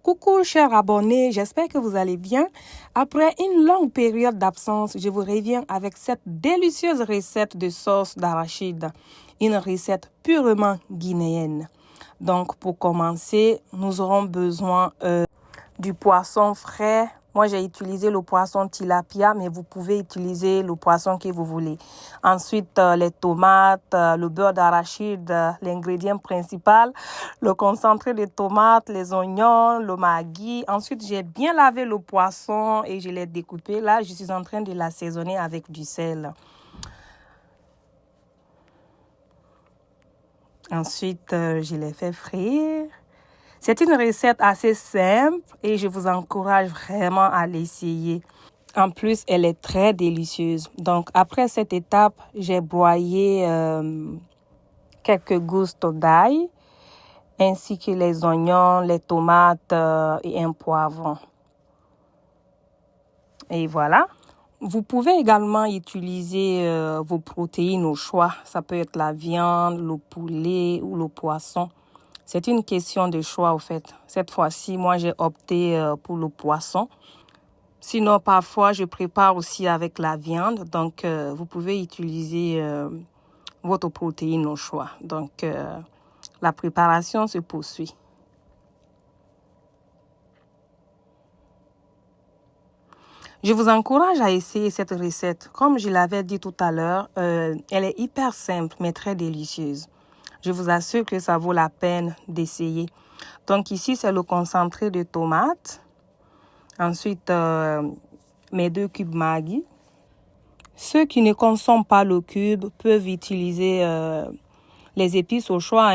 Coucou chers abonnés, j'espère que vous allez bien. Après une longue période d'absence, je vous reviens avec cette délicieuse recette de sauce d'arachide, une recette purement guinéenne. Donc pour commencer, nous aurons besoin du poisson frais. Moi, j'ai utilisé le poisson tilapia, mais vous pouvez utiliser le poisson que vous voulez. Ensuite, les tomates, le beurre d'arachide, l'ingrédient principal, le concentré de tomates, les oignons, le maggi. Ensuite, j'ai bien lavé le poisson et je l'ai découpé. Là, je suis en train de l'assaisonner avec du sel. Ensuite, je l'ai fait frire. C'est une recette assez simple et je vous encourage vraiment à l'essayer. En plus, elle est très délicieuse. Donc, après cette étape, j'ai broyé quelques gousses d'ail, ainsi que les oignons, les tomates et un poivron. Et voilà. Vous pouvez également utiliser vos protéines au choix. Ça peut être la viande, le poulet ou le poisson. C'est une question de choix, au fait. Cette fois-ci, moi, j'ai opté pour le poisson. Sinon, parfois, je prépare aussi avec la viande. Donc, vous pouvez utiliser votre protéine au choix. Donc, la préparation se poursuit. Je vous encourage à essayer cette recette. Comme je l'avais dit tout à l'heure, elle est hyper simple, mais très délicieuse. Je vous assure que ça vaut la peine d'essayer. Donc ici, c'est le concentré de tomates. Ensuite, mes 2 cubes Maggi. Ceux qui ne consomment pas le cube peuvent utiliser les épices au choix.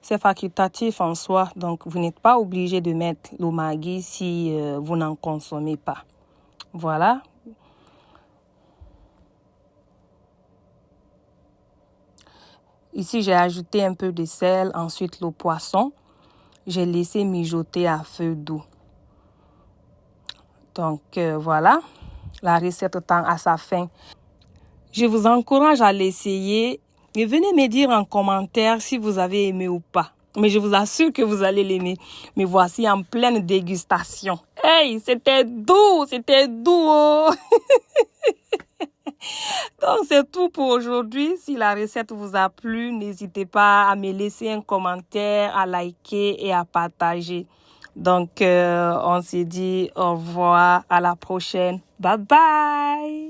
C'est facultatif en soi. Donc, vous n'êtes pas obligé de mettre le Maggi si vous n'en consommez pas. Voilà. Ici, j'ai ajouté un peu de sel, ensuite le poisson. J'ai laissé mijoter à feu doux. Donc, voilà, la recette tend à sa fin. Je vous encourage à l'essayer et venez me dire en commentaire si vous avez aimé ou pas. Mais je vous assure que vous allez l'aimer. Mais voici en pleine dégustation. Hey, c'était doux, oh. Donc, c'est tout pour aujourd'hui. Si la recette vous a plu, n'hésitez pas à me laisser un commentaire, à liker et à partager. Donc, on se dit au revoir, à la prochaine. Bye bye!